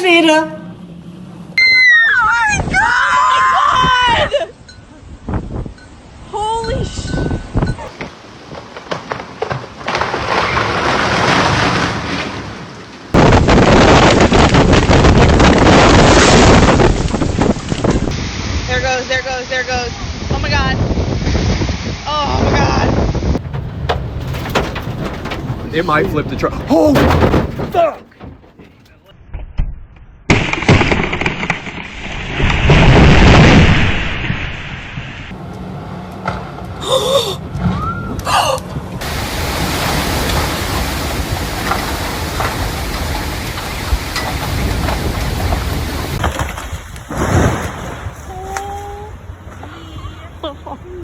schwere. Oh my god! Holy sh... There goes, there goes, there goes. Oh my god. Oh my god. It might flip the truck. Oh, fuck!